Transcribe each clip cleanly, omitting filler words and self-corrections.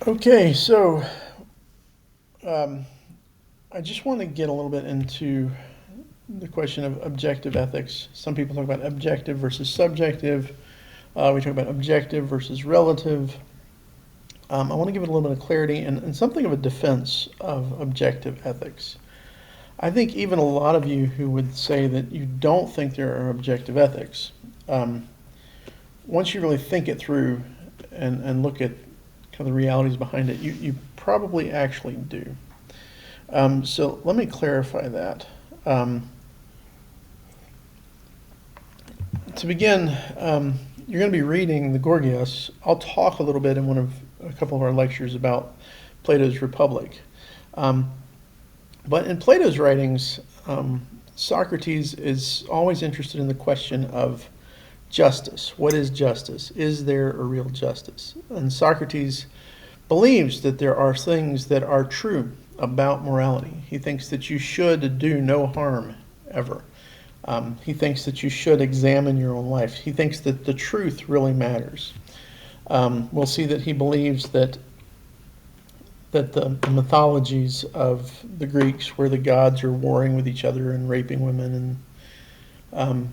Okay, so um, I just want to get a little bit into the question of objective ethics. Some people talk about objective versus subjective. We talk about objective versus relative. I want to give it a little bit of clarity and something of a defense of objective ethics. I think even a lot of you who would say that you don't think there are objective ethics, um, once you really think it through and look at kind of the realities behind it, you probably actually do. So let me clarify that. Um, to begin, you're going to be reading the Gorgias. I'll talk a little bit in a couple of our lectures about Plato's Republic. Um, but in Plato's writings, Socrates is always interested in the question of justice. What is justice? Is there a real justice? And Socrates believes that there are things that are true about morality. He thinks that you should do no harm ever. He thinks that you should examine your own life. He thinks that the truth really matters. We'll see that he believes that the mythologies of the Greeks, where the gods are warring with each other and raping women and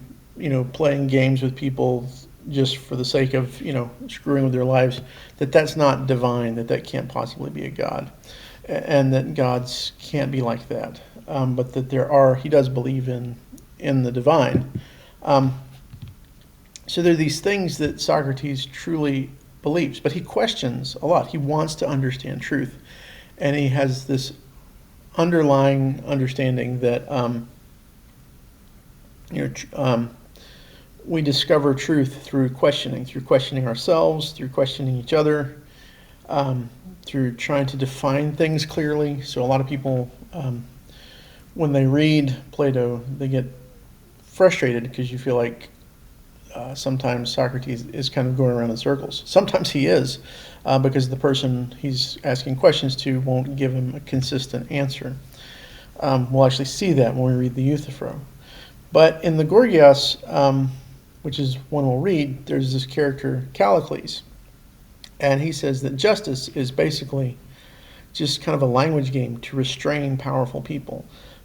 playing games with people just for the sake of screwing with their lives, that's not divine. That can't possibly be a god, and that gods can't be like that. But that he does believe in the divine. So there are these things that Socrates truly believes, but he questions a lot. He wants to understand truth, and he has this underlying understanding that we discover truth through questioning ourselves, through questioning each other, through trying to define things clearly. So a lot of people, when they read Plato, they get frustrated because you feel like sometimes Socrates is kind of going around in circles. Sometimes he is, because the person he's asking questions to won't give him a consistent answer. We'll actually see that when we read the Euthyphro. But in the Gorgias, which is one we'll read, there's this character, Callicles. And he says that justice is basically just kind of a language game to restrain powerful people.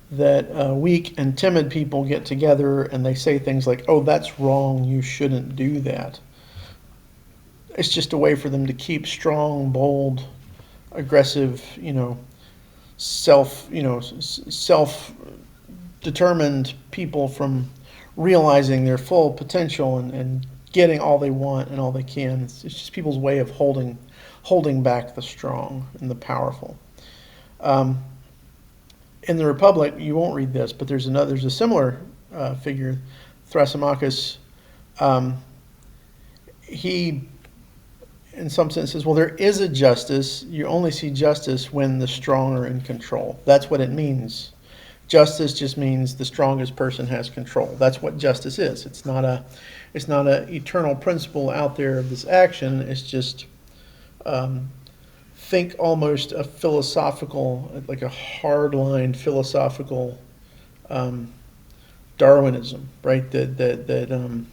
That weak and timid people get together and they say things like, oh, that's wrong, you shouldn't do that. It's just a way for them to keep strong, bold, aggressive, self-determined people from realizing their full potential and getting all they want and all they can. It's just people's way of holding back the strong and the powerful. In the Republic, you won't read this, but there's a similar figure, Thrasymachus. He, in some sense, says, well, there is a justice. You only see justice when the strong are in control. That's what it means. Justice just means the strongest person has control. That's what justice is. It's not a eternal principle out there of this action. It's just think almost a philosophical, like a hardline philosophical Darwinism, right? That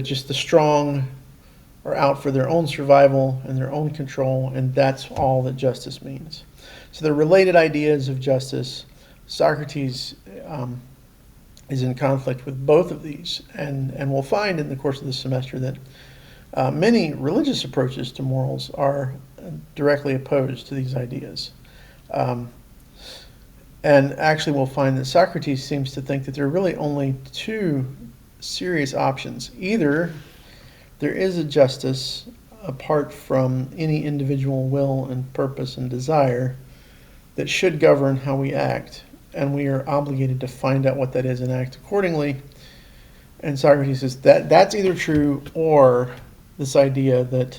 just the strong are out for their own survival and their own control, and that's all that justice means. So the related ideas of justice, Socrates is in conflict with both of these, and we'll find in the course of this semester that many religious approaches to morals are directly opposed to these ideas. And actually we'll find that Socrates seems to think that there are really only two serious options. Either there is a justice apart from any individual will and purpose and desire that should govern how we act, and we are obligated to find out what that is and act accordingly. And Socrates says that's either true, or this idea that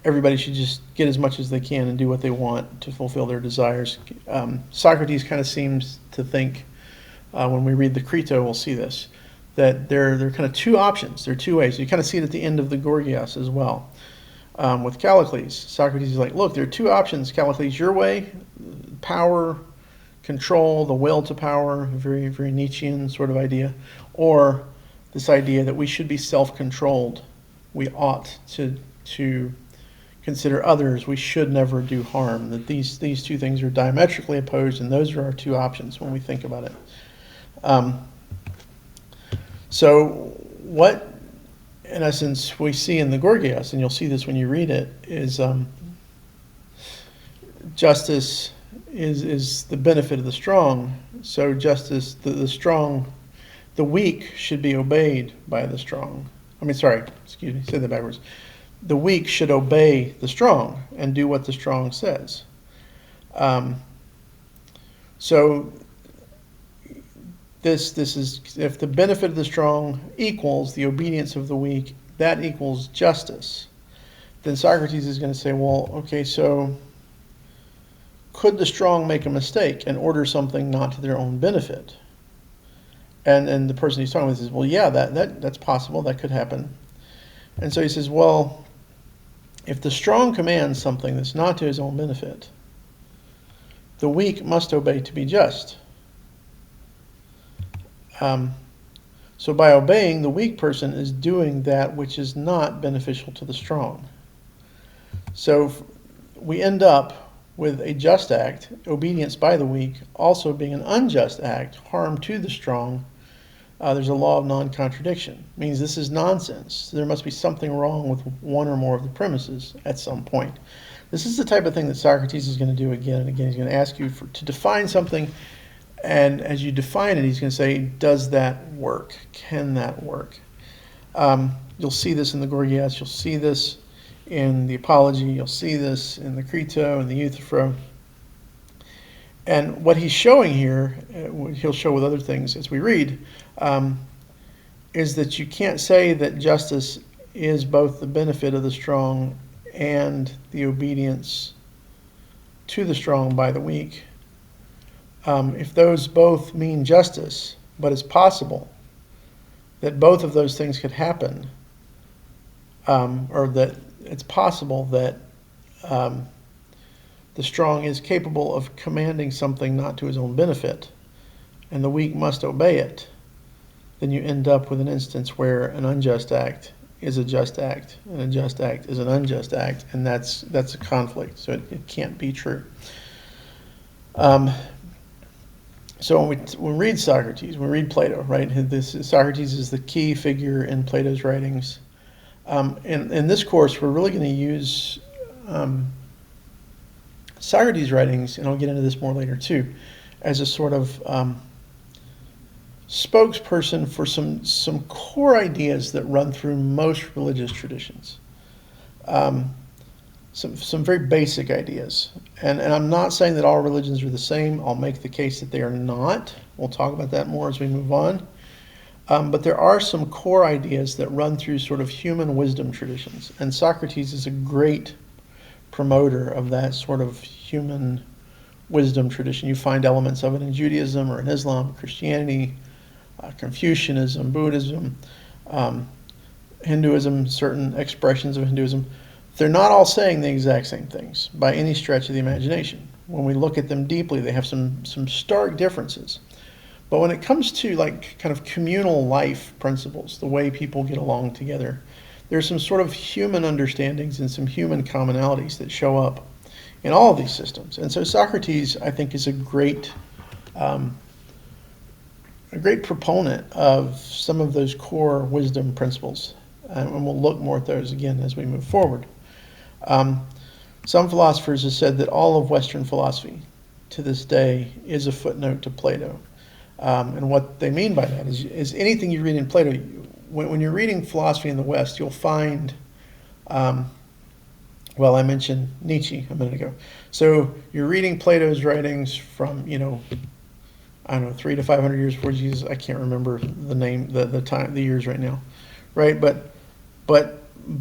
everybody should just get as much as they can and do what they want to fulfill their desires. Socrates kind of seems to think, when we read the Crito, we'll see this, that there are kind of two options. There are two ways. You kind of see it at the end of the Gorgias as well. With Callicles, Socrates is like, look, there are two options, Callicles, your way, power, control, the will to power, very, very Nietzschean sort of idea, or this idea that we should be self-controlled. We ought to consider others, we should never do harm. That these two things are diametrically opposed, and those are our two options when we think about it. So what, in essence, we see in the Gorgias, and you'll see this when you read it, is justice is the benefit of the strong. So justice, the strong, the weak should be obeyed by the strong. Excuse me, said that backwards. The weak should obey the strong and do what the strong says. So this is, if the benefit of the strong equals the obedience of the weak, that equals justice. Then Socrates is going to say, well, okay, so could the strong make a mistake and order something not to their own benefit? And the person he's talking with says, well, yeah, that's possible. That could happen. And so he says, well, if the strong commands something that's not to his own benefit, the weak must obey to be just. So by obeying, the weak person is doing that which is not beneficial to the strong. So we end up with a just act, obedience by the weak, also being an unjust act, harm to the strong. There's a law of non-contradiction. It means this is nonsense. There must be something wrong with one or more of the premises at some point. This is the type of thing that Socrates is going to do again and again. He's going to ask you to define something, and as you define it, he's going to say, does that work? Can that work? You'll see this in the Gorgias. You'll see this in the Apology. You'll see this in the Crito and the Euthyphro. And what he's showing here, he'll show with other things as we read, is that you can't say that justice is both the benefit of the strong and the obedience to the strong by the weak. If those both mean justice, but it's possible that both of those things could happen, or that it's possible that the strong is capable of commanding something not to his own benefit, and the weak must obey it, then you end up with an instance where an unjust act is a just act, and a just act is an unjust act, and that's a conflict, so it can't be true. So when we read Socrates, we read Plato, right? Socrates is the key figure in Plato's writings. In this course, we're really going to use Socrates' writings, and I'll get into this more later too, as a sort of spokesperson for some core ideas that run through most religious traditions. Some very basic ideas. And I'm not saying that all religions are the same. I'll make the case that they are not. We'll talk about that more as we move on. But there are some core ideas that run through sort of human wisdom traditions. And Socrates is a great promoter of that sort of human wisdom tradition. You find elements of it in Judaism or in Islam, Christianity, Confucianism, Buddhism, Hinduism, certain expressions of Hinduism. They're not all saying the exact same things by any stretch of the imagination. When we look at them deeply, they have some stark differences. But when it comes to like kind of communal life principles, the way people get along together, there's some sort of human understandings and some human commonalities that show up in all of these systems. And so Socrates, I think, is a great proponent of some of those core wisdom principles. And we'll look more at those again as we move forward. Some philosophers have said that all of Western philosophy to this day is a footnote to Plato. And what they mean by that is anything you read in Plato, when you're reading philosophy in the West, you'll find, I mentioned Nietzsche a minute ago. So you're reading Plato's writings from, 300 to 500 years before Jesus. I can't remember the name, the time, the years right now, right? But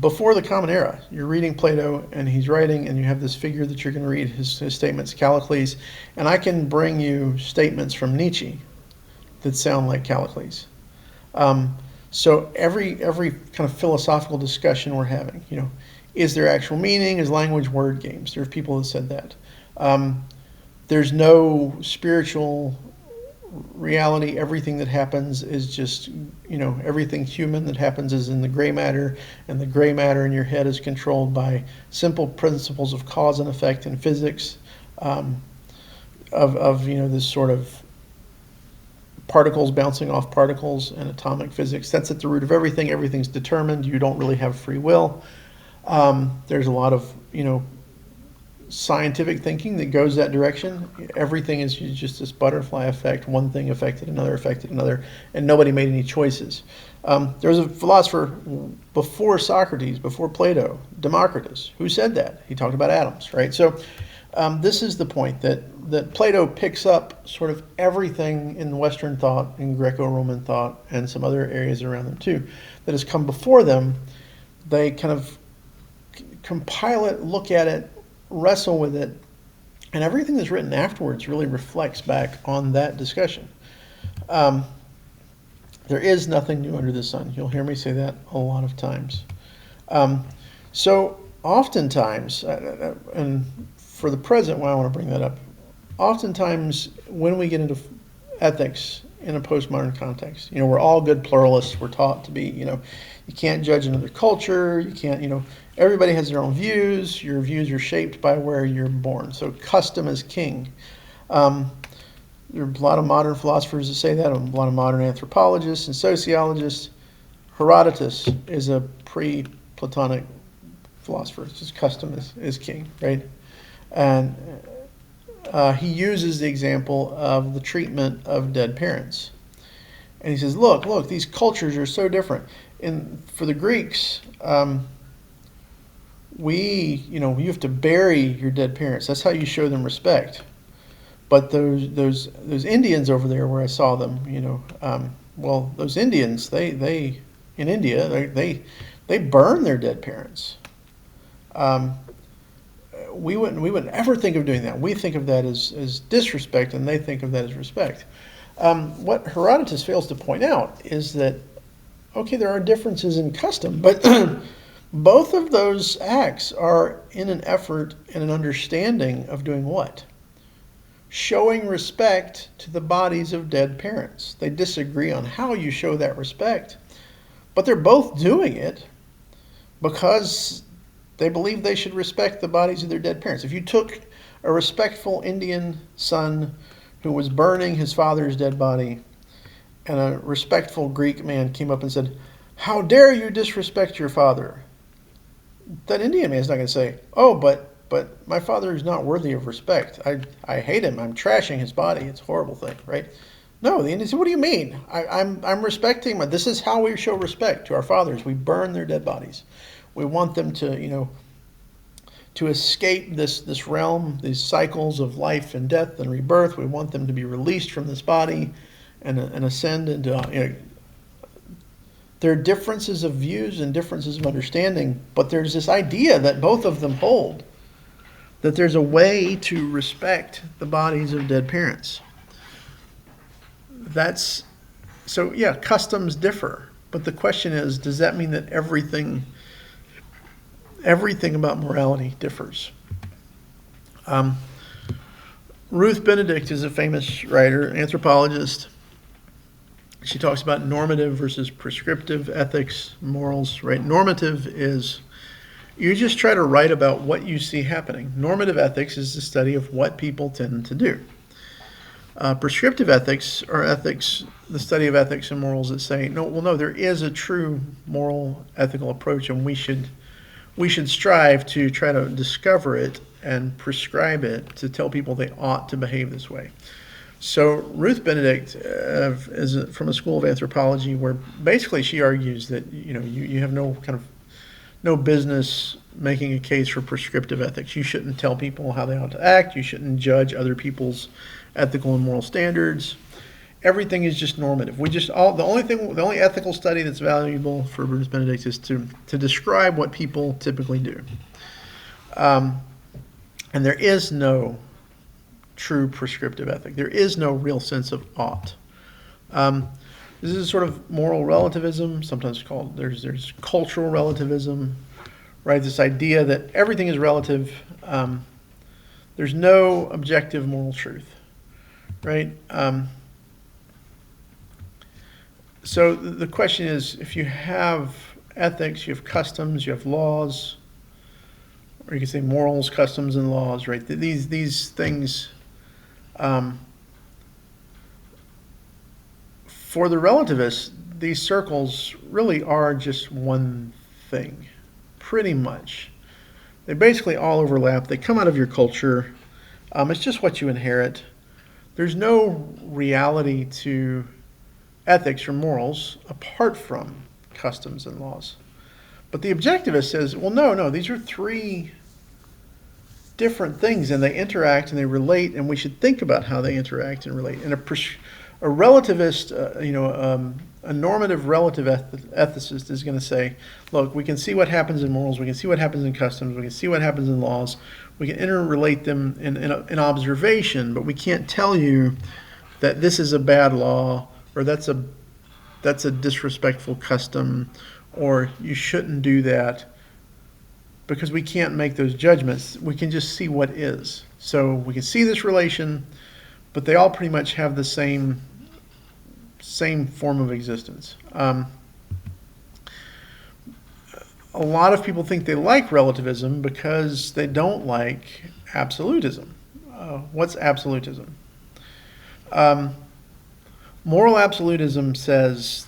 before the Common Era, you're reading Plato, and he's writing, and you have this figure that you're going to read his statements, Callicles, and I can bring you statements from Nietzsche that sound like Callicles. So every kind of philosophical discussion we're having, is there actual meaning? Is language word games? There are people that said that. There's no spiritual reality, everything that happens is just, everything human that happens is in the gray matter, and the gray matter in your head is controlled by simple principles of cause and effect in physics, of this sort of particles bouncing off particles and atomic physics. That's at the root of everything. Everything's determined. You don't really have free will. There's a lot of, scientific thinking that goes that direction. Everything is just this butterfly effect. One thing affected another, and nobody made any choices. There was a philosopher before Socrates, before Plato, Democritus, who said that. He talked about atoms, right? So this is the point that Plato picks up sort of everything in Western thought, in Greco-Roman thought, and some other areas around them too, that has come before them. They kind of compile it, look at it, wrestle with it, and everything that's written afterwards really reflects back on that discussion. There is nothing new under the sun. You'll hear me say that a lot of times. So oftentimes, and for the present, why I want to bring that up, oftentimes when we get into ethics in a postmodern context, we're all good pluralists. We're taught to be, you can't judge another culture. You can't, everybody has their own views. Your views are shaped by where you're born. So custom is king. There are a lot of modern philosophers that say that, a lot of modern anthropologists and sociologists. Herodotus is a pre-Platonic philosopher. It's just custom is king, right? And he uses the example of the treatment of dead parents. And he says, look, these cultures are so different. For the Greeks, you have to bury your dead parents. That's how you show them respect. But those Indians over there where I saw them, those Indians, they in India, they burn their dead parents. We wouldn't ever think of doing that. We think of that as disrespect, and they think of that as respect. What Herodotus fails to point out is that, okay, there are differences in custom, but both of those acts are in an effort and an understanding of doing what? Showing respect to the bodies of dead parents. They disagree on how you show that respect, but they're both doing it because they believe they should respect the bodies of their dead parents. If you took a respectful Indian son who was burning his father's dead body, and a respectful Greek man came up and said, "How dare you disrespect your father?" That Indian man is not going to say, "Oh, but my father is not worthy of respect. I hate him. I'm trashing his body. It's a horrible thing," right? No, the Indian said, "What do you mean? I'm respecting him. This is how we show respect to our fathers. We burn their dead bodies. We want them to, to escape this realm, these cycles of life and death and rebirth. We want them to be released from this body and ascend into." There are differences of views and differences of understanding, but there's this idea that both of them hold, that there's a way to respect the bodies of dead parents. Customs differ, but the question is, does that mean that everything about morality differs? Ruth Benedict is a famous writer, anthropologist. She talks about normative versus prescriptive ethics, morals, right? Normative is you just try to write about what you see happening. Normative ethics is the study of what people tend to do. Prescriptive ethics are ethics, the study of ethics and morals that say, no, there is a true moral, ethical approach, and we should strive to try to discover it and prescribe it to tell people they ought to behave this way. So Ruth Benedict is from a school of anthropology where basically she argues that you have no business making a case for prescriptive ethics. You shouldn't tell people how they ought to act. You shouldn't judge other people's ethical and moral standards. Everything is just normative. The only ethical study that's valuable for Ruth Benedict is to describe what people typically do. And there is no true prescriptive ethic. There is no real sense of ought. This is sort of moral relativism, sometimes called, there's cultural relativism, right? This idea that everything is relative. There's no objective moral truth, right? So the question is, if you have ethics, you have customs, you have laws, or you can say morals, customs, and laws, right? These things, um, for the relativists, these circles really are just one thing, pretty much. They basically all overlap. They come out of your culture. It's just what you inherit. There's no reality to ethics or morals apart from customs and laws. But the objectivist says, well, no, these are three different things, and they interact and they relate, and we should think about how they interact and relate. And a relativist, a normative relative ethicist is going to say, look, we can see what happens in morals, we can see what happens in customs, we can see what happens in laws, we can interrelate them in observation, but we can't tell you that this is a bad law, or that's a disrespectful custom, or you shouldn't do that, because we can't make those judgments. We can just see what is. So we can see this relation, but they all pretty much have the same form of existence. A lot of people think they like relativism because they don't like absolutism. What's absolutism? Moral absolutism says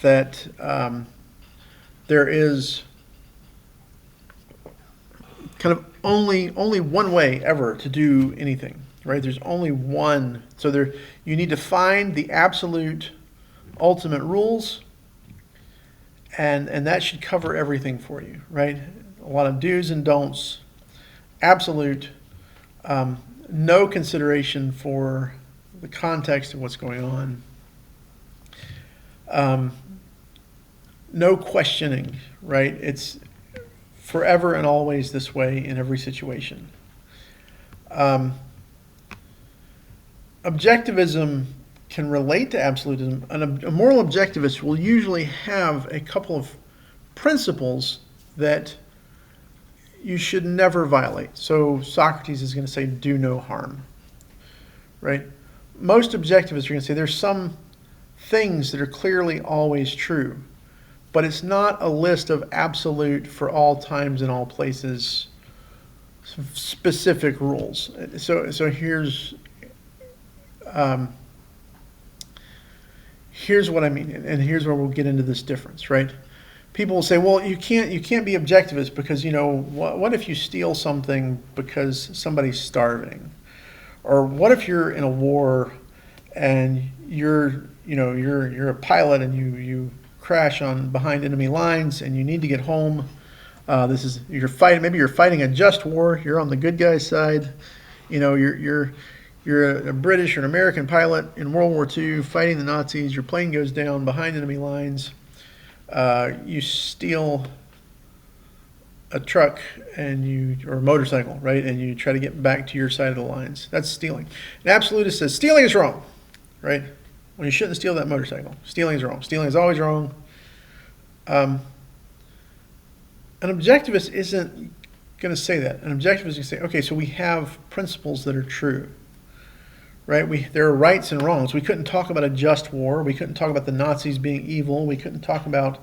that there is kind of only one way ever to do anything, right? There's only one. So you need to find the absolute ultimate rules, and that should cover everything for you, right? A lot of do's and don'ts, absolute, no consideration for the context of what's going on, no questioning, right? It's forever and always this way in every situation. Objectivism can relate to absolutism. A moral objectivist will usually have a couple of principles that you should never violate. So Socrates is going to say, do no harm, right? Most objectivists are going to say there's some things that are clearly always true, but it's not a list of absolute, for all times and all places, specific rules. So here's what I mean, and here's where we'll get into this difference, right? People will say, well, you can't be objectivist because, what if you steal something because somebody's starving? Or what if you're in a war and you're a pilot and you crash behind enemy lines and you need to get home? You're fighting a just war. You're on the good guy's side. You're a British or an American pilot in World War II fighting the Nazis. Your plane goes down behind enemy lines. You steal a truck or a motorcycle, right? And you try to get back to your side of the lines. That's stealing. An absolutist says stealing is wrong, right? Well, you shouldn't steal that motorcycle. Stealing is wrong. Stealing is always wrong. An objectivist isn't going to say that. An objectivist is going to say, okay, so we have principles that are true, right? There are rights and wrongs. We couldn't talk about a just war. We couldn't talk about the Nazis being evil. We couldn't talk about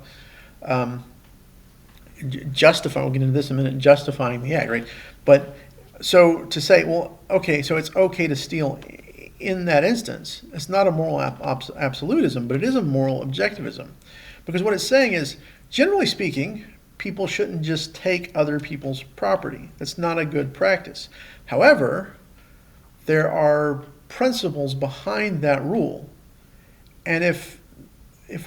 we'll get into this in a minute, justifying the act, right? But so to say, well, okay, so it's okay to steal in that instance, it's not a moral absolutism, but it is a moral objectivism. Because what it's saying is, generally speaking, people shouldn't just take other people's property. That's not a good practice. However, there are principles behind that rule. And if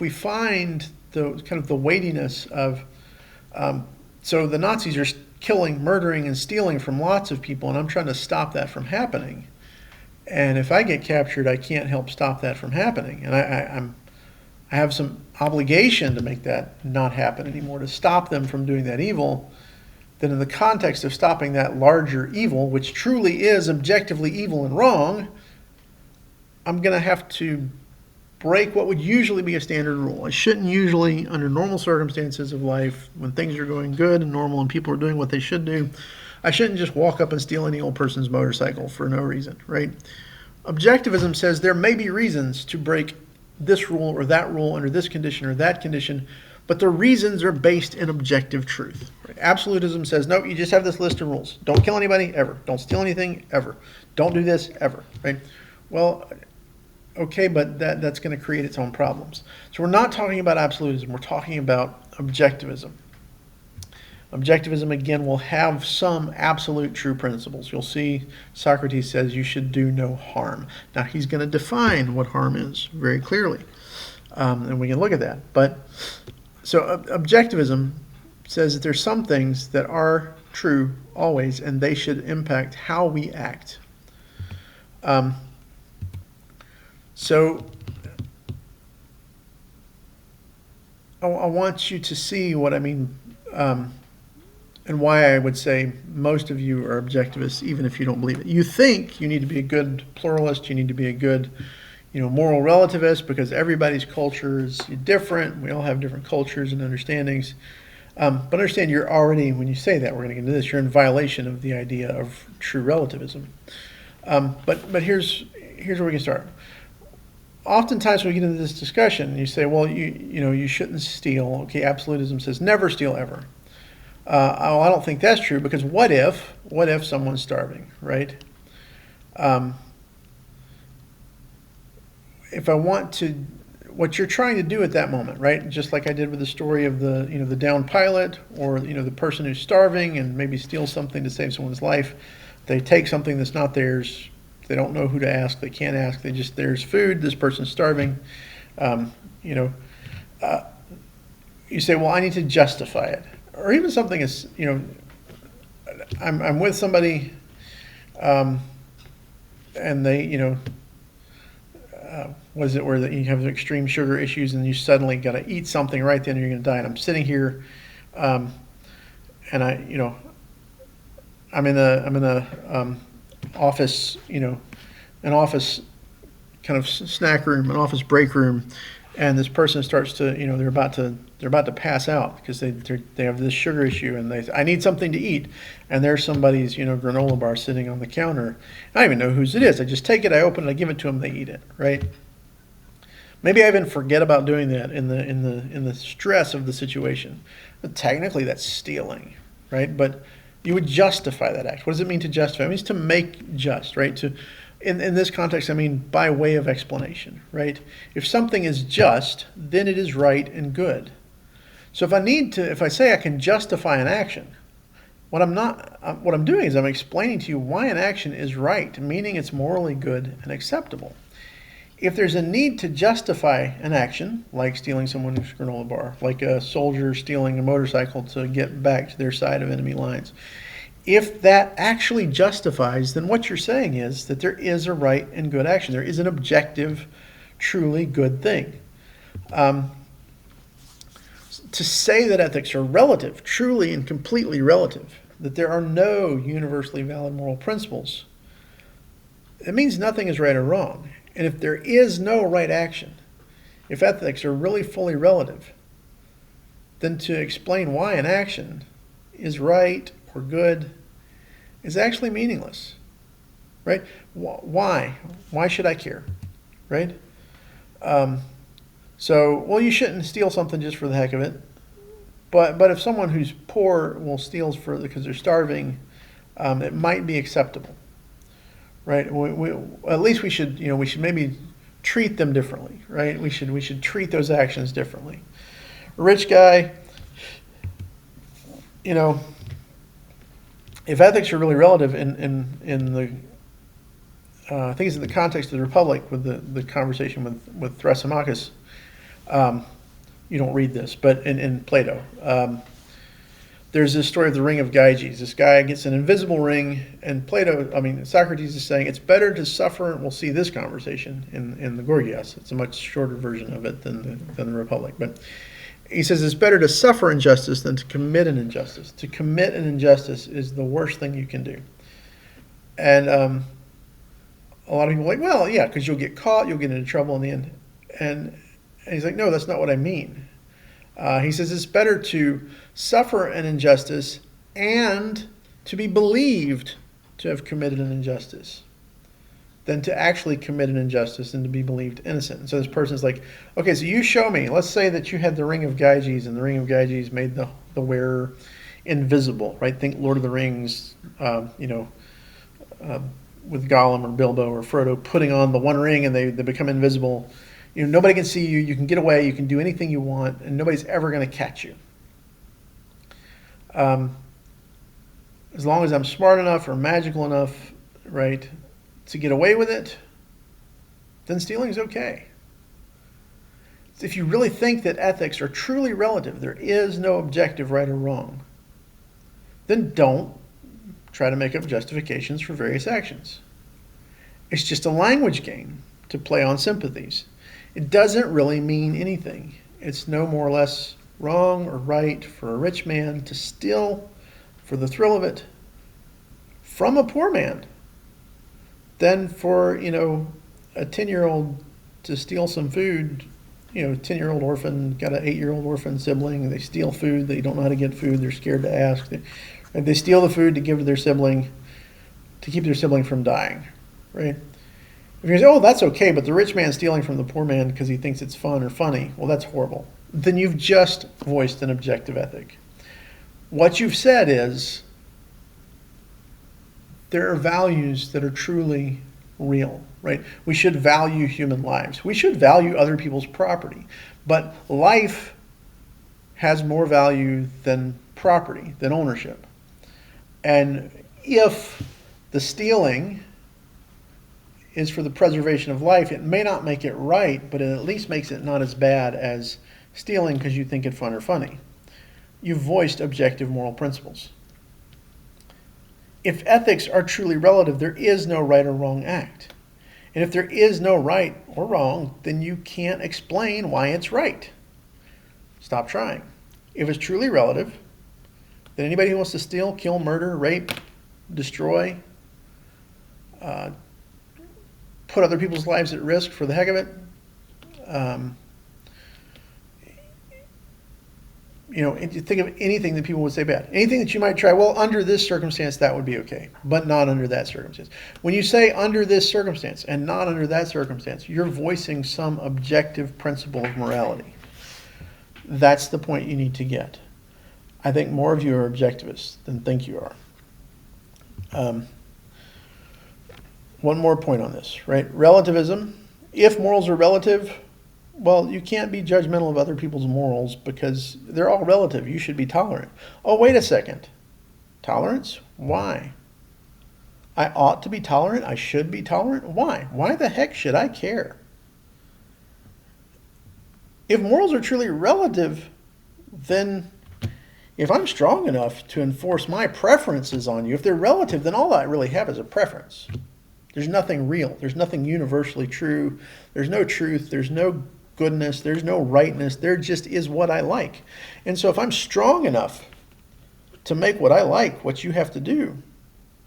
we find the weightiness of so the Nazis are killing, murdering, and stealing from lots of people, and I'm trying to stop that from happening. And if I get captured, I can't help stop that from happening. And I have some obligation to make that not happen anymore, to stop them from doing that evil. Then in the context of stopping that larger evil, which truly is objectively evil and wrong, I'm going to have to break what would usually be a standard rule. I shouldn't usually, under normal circumstances of life, when things are going good and normal and people are doing what they should do, I shouldn't just walk up and steal any old person's motorcycle for no reason, right? Objectivism says there may be reasons to break this rule or that rule under this condition or that condition, but the reasons are based in objective truth. Right? Absolutism says, no, you just have this list of rules. Don't kill anybody, ever. Don't steal anything, ever. Don't do this, ever. Right? Well, okay, but that's going to create its own problems. So we're not talking about absolutism. We're talking about objectivism. Objectivism, again, will have some absolute true principles. You'll see Socrates says you should do no harm. Now, he's going to define what harm is very clearly, and we can look at that. But so objectivism says that there's some things that are true always, and they should impact how we act. So I want you to see what I mean, and why I would say most of you are objectivists, even if you don't believe it. You think you need to be a good pluralist, you need to be a good, moral relativist, because everybody's culture is different. We all have different cultures and understandings. But understand, you're already, when you say that, we're going to get into this, you're in violation of the idea of true relativism. But here's where we can start. Oftentimes when we get into this discussion, you say, well, you shouldn't steal. Okay, absolutism says never steal ever. I don't think that's true, because what if someone's starving, right? If I want to, what you're trying to do at that moment, right? Just like I did with the story of the downed pilot, or the person who's starving and maybe steals something to save someone's life. They take something that's not theirs. They don't know who to ask. They can't ask. There's food. This person's starving. You say, well, I need to justify it. Or even something is, I'm with somebody, and they, was it where you have extreme sugar issues and you suddenly got to eat something right then, or you're going to die. And I'm sitting here, and I'm in a office, an office kind of snack room, an office break room, and this person starts to, they're about to pass out because they have this sugar issue, and I need something to eat, and there's somebody's granola bar sitting on the counter. I don't even know whose it is. I just take it, I open it, I give it to them, they eat it, right? Maybe I even forget about doing that in the stress of the situation. But technically, that's stealing, right? But you would justify that act. What does it mean to justify? It means to make just, right? In this context, I mean by way of explanation, right? If something is just, then it is right and good. So if I say I can justify an action, what I'm doing is I'm explaining to you why an action is right, meaning it's morally good and acceptable. If there's a need to justify an action, like stealing someone's granola bar, like a soldier stealing a motorcycle to get back to their side of enemy lines, if that actually justifies, then what you're saying is that there is a right and good action. There is an objective, truly good thing. To say that ethics are relative, truly and completely relative, that there are no universally valid moral principles, it means nothing is right or wrong. And if there is no right action, if ethics are really fully relative, then to explain why an action is right or good is actually meaningless, right? Why? Why should I care, right? Well, you shouldn't steal something just for the heck of it. But if someone who's poor steals because they're starving, it might be acceptable. Right? At least we should maybe treat them differently, right? We should treat those actions differently. A rich guy, if ethics are really relative in the, I think it's in the context of the Republic with the conversation with Thrasymachus. You don't read this, but in Plato. There's this story of the ring of Gyges. This guy gets an invisible ring, and Socrates is saying it's better to suffer. We'll see this conversation in the Gorgias. It's a much shorter version of it than the Republic. But he says it's better to suffer injustice than to commit an injustice. To commit an injustice is the worst thing you can do. And a lot of people are like, well, yeah, because you'll get caught, you'll get into trouble in the end. And he's like, no, that's not what I mean. He says it's better to suffer an injustice and to be believed to have committed an injustice. than to actually commit an injustice and to be believed innocent. And so this person's like, okay, so you show me, let's say that you had the Ring of Gyges, and the Ring of Gyges made the wearer invisible, right? Think Lord of the Rings, with Gollum or Bilbo or Frodo putting on the one ring and they become invisible. Nobody can see you, you can get away, you can do anything you want, and nobody's ever going to catch you. As long as I'm smart enough or magical enough, right, to get away with it, then stealing's okay. If you really think that ethics are truly relative, there is no objective right or wrong, then don't try to make up justifications for various actions. It's just a language game to play on sympathies. It doesn't really mean anything. It's no more or less wrong or right for a rich man to steal for the thrill of it from a poor man than for, a 10-year-old to steal some food. 10-year-old orphan got an 8-year-old orphan sibling. They steal food. They don't know how to get food. They're scared to ask. They steal the food to give to their sibling to keep their sibling from dying, right? If you say, oh, that's okay, but the rich man's stealing from the poor man because he thinks it's fun or funny, well, that's horrible. Then you've just voiced an objective ethic. What you've said is there are values that are truly real, right? We should value human lives. We should value other people's property. But life has more value than property, than ownership. And if the stealing is for the preservation of life, it may not make it right, but it at least makes it not as bad as stealing because you think it fun or funny. You've voiced objective moral principles. If ethics are truly relative, there is no right or wrong act. And if there is no right or wrong, then you can't explain why it's right. Stop trying. If it's truly relative, then anybody who wants to steal, kill, murder, rape, destroy, put other people's lives at risk for the heck of it, think of anything that people would say bad. Anything that you might try, well, under this circumstance, that would be okay, but not under that circumstance. When you say under this circumstance and not under that circumstance, you're voicing some objective principle of morality. That's the point you need to get. I think more of you are objectivists than think you are. One more point on this, right? Relativism. If morals are relative, well, you can't be judgmental of other people's morals because they're all relative. You should be tolerant. Oh, wait a second. Tolerance? Why? I ought to be tolerant. I should be tolerant. Why? Why the heck should I care? If morals are truly relative, then if I'm strong enough to enforce my preferences on you, if they're relative, then all I really have is a preference. There's nothing real. There's nothing universally true. There's no truth. There's no goodness. There's no rightness. There just is what I like. And so if I'm strong enough to make what I like what you have to do,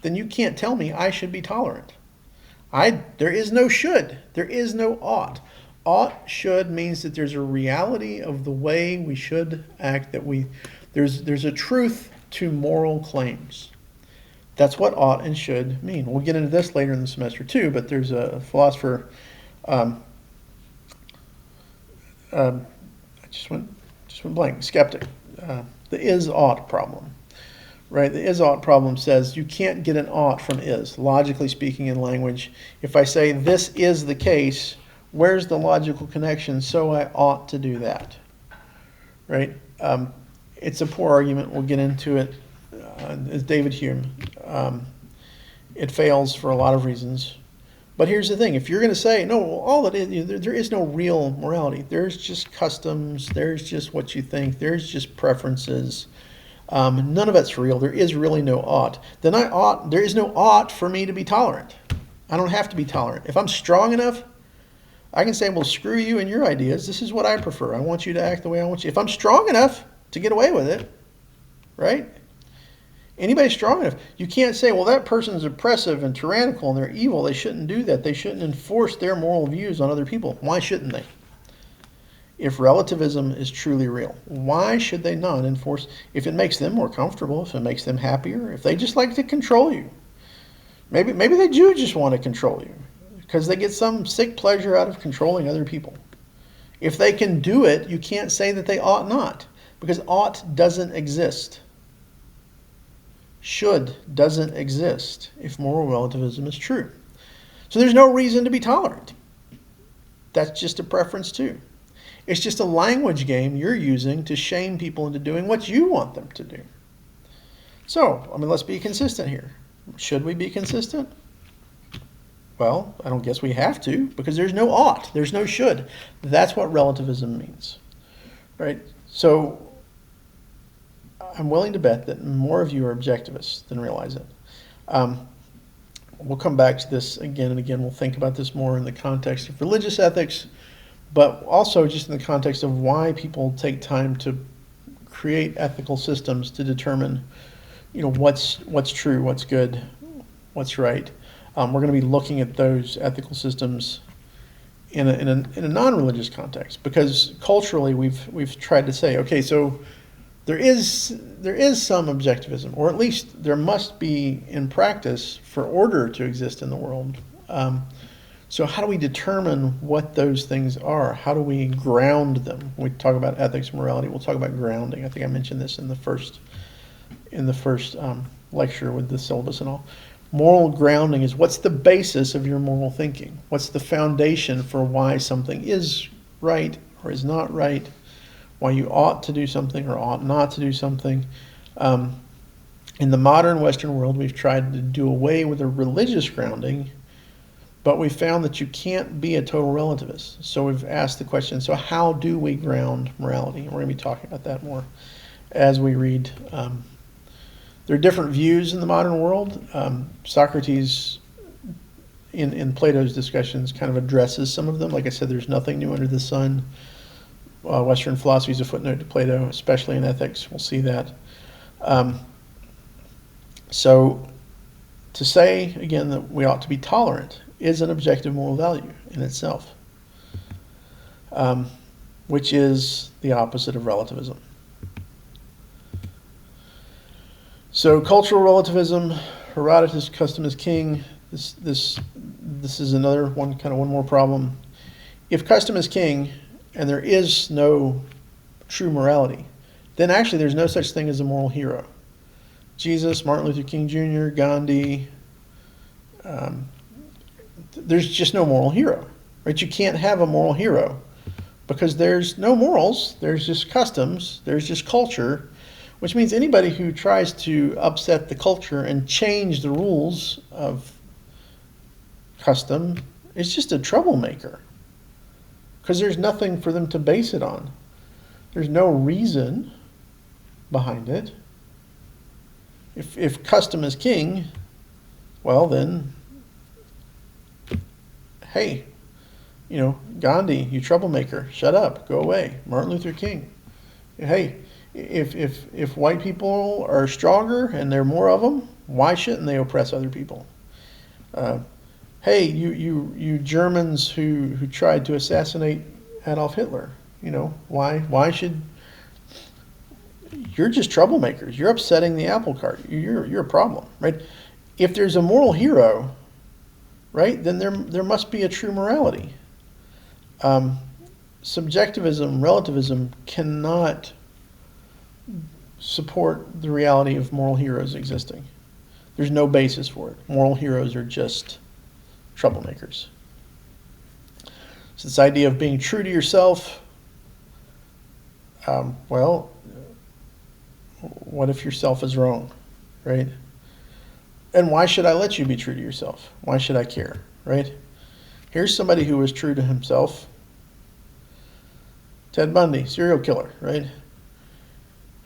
then you can't tell me I should be tolerant. There is no should. There is no ought. Ought, should means that there's a reality of the way we should act, there's a truth to moral claims. That's what ought and should mean. We'll get into this later in the semester too, but there's a philosopher, I just went blank, skeptic, the is-ought problem, right? The is-ought problem says you can't get an ought from is, logically speaking in language. If I say this is the case, where's the logical connection? So I ought to do that, right? It's a poor argument. We'll get into it. As David Hume. It fails for a lot of reasons. But here's the thing. If you're going to say, no, all it is, there is no real morality. There's just customs. There's just what you think. There's just preferences. None of it's real. There is really no ought. Then there is no ought for me to be tolerant. I don't have to be tolerant. If I'm strong enough, I can say, well, screw you and your ideas. This is what I prefer. I want you to act the way I want you. If I'm strong enough to get away with it, right? Anybody strong enough, you can't say, well, that person's oppressive and tyrannical and they're evil. They shouldn't do that. They shouldn't enforce their moral views on other people. Why shouldn't they? If relativism is truly real, why should they not enforce? If it makes them more comfortable, if it makes them happier, if they just like to control you. Maybe they do just want to control you. because they get some sick pleasure out of controlling other people. If they can do it, you can't say that they ought not, because ought doesn't exist. Should doesn't exist if moral relativism is true. So there's no reason to be tolerant. That's just a preference too. It's just a language game you're using to shame people into doing what you want them to do. So, let's be consistent here. Should we be consistent? Well, I don't guess we have to, because there's no ought, there's no should. That's what relativism means, right? So I'm willing to bet that more of you are objectivists than realize it. We'll come back to this again and again. We'll think about this more in the context of religious ethics, but also just in the context of why people take time to create ethical systems to determine, what's true, what's good, what's right. We're going to be looking at those ethical systems in a non-religious context, because culturally we've tried to say, okay, so there is some objectivism, or at least there must be in practice for order to exist in the world. So how do we determine what those things are? How do we ground them? When we talk about ethics and morality, we'll talk about grounding. I think I mentioned this in the first lecture with the syllabus and all. Moral grounding is what's the basis of your moral thinking? What's the foundation for why something is right or is not right? Why you ought to do something or ought not to do something. In the modern Western world, we've tried to do away with a religious grounding, but we found that you can't be a total relativist. So we've asked the question, so how do we ground morality? And we're going to be talking about that more as we read. There are different views in the modern world. Socrates, in Plato's discussions, kind of addresses some of them. Like I said, there's nothing new under the sun. Western philosophy is a footnote to Plato, especially in ethics. We'll see that. So to say, again, that we ought to be tolerant is an objective moral value in itself, which is the opposite of relativism. So cultural relativism, Herodotus, custom is king. This is another one more problem. If custom is king and there is no true morality, then actually there's no such thing as a moral hero. Jesus, Martin Luther King Jr., Gandhi, there's just no moral hero, right? You can't have a moral hero because there's no morals, there's just customs, there's just culture, which means anybody who tries to upset the culture and change the rules of custom is just a troublemaker, because there's nothing for them to base it on. There's no reason behind it. If custom is king, well then, hey, Gandhi, you troublemaker, shut up, go away. Martin Luther King, hey, if white people are stronger and there are more of them, why shouldn't they oppress other people? Hey, you Germans who tried to assassinate Adolf Hitler, why should... You're just troublemakers. You're upsetting the apple cart. You're a problem, right? If there's a moral hero, right, then there must be a true morality. Subjectivism, relativism cannot support the reality of moral heroes existing. There's no basis for it. Moral heroes are just troublemakers. So this idea of being true to yourself, well, what if yourself is wrong, right? And why should I let you be true to yourself? Why should I care, right? Here's somebody who was true to himself. Ted Bundy, serial killer, right?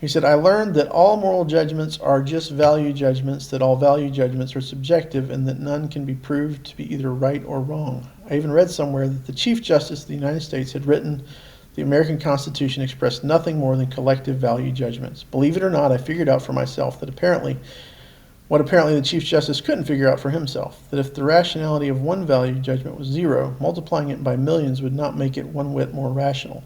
He said, I learned that all moral judgments are just value judgments, that all value judgments are subjective, and that none can be proved to be either right or wrong. I even read somewhere that the Chief Justice of the United States had written the American Constitution expressed nothing more than collective value judgments. Believe it or not, I figured out for myself that apparently the Chief Justice couldn't figure out for himself, that if the rationality of one value judgment was 0, multiplying it by millions would not make it one whit more rational.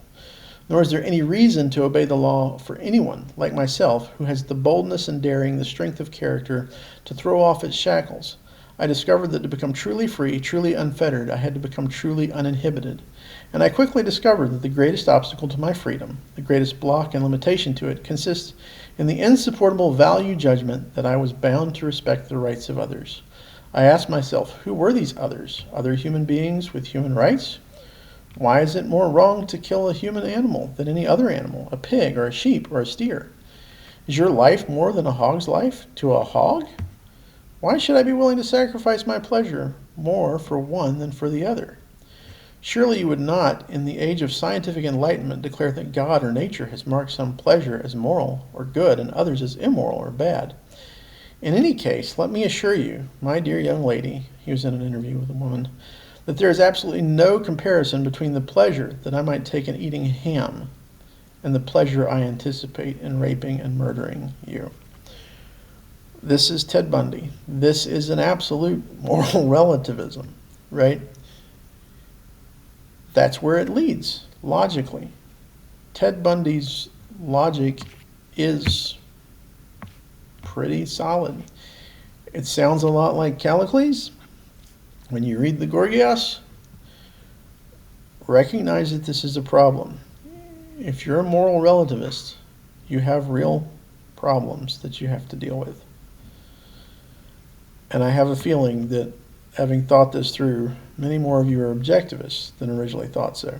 Nor is there any reason to obey the law for anyone, like myself, who has the boldness and daring, the strength of character, to throw off its shackles. I discovered that to become truly free, truly unfettered, I had to become truly uninhibited. And I quickly discovered that the greatest obstacle to my freedom, the greatest block and limitation to it, consists in the insupportable value judgment that I was bound to respect the rights of others. I asked myself, who were these others? Other human beings with human rights? Why is it more wrong to kill a human animal than any other animal, a pig or a sheep or a steer? Is your life more than a hog's life to a hog? Why should I be willing to sacrifice my pleasure more for one than for the other? Surely you would not, in the age of scientific enlightenment, declare that God or nature has marked some pleasure as moral or good and others as immoral or bad. In any case, let me assure you, my dear young lady, he was in an interview with a woman, that there is absolutely no comparison between the pleasure that I might take in eating ham and the pleasure I anticipate in raping and murdering you. This is Ted Bundy. This is an absolute moral relativism, right? That's where it leads, logically. Ted Bundy's logic is pretty solid. It sounds a lot like Callicles. When you read the Gorgias, recognize that this is a problem. If you're a moral relativist, you have real problems that you have to deal with. And I have a feeling that, having thought this through, many more of you are objectivists than originally thought so.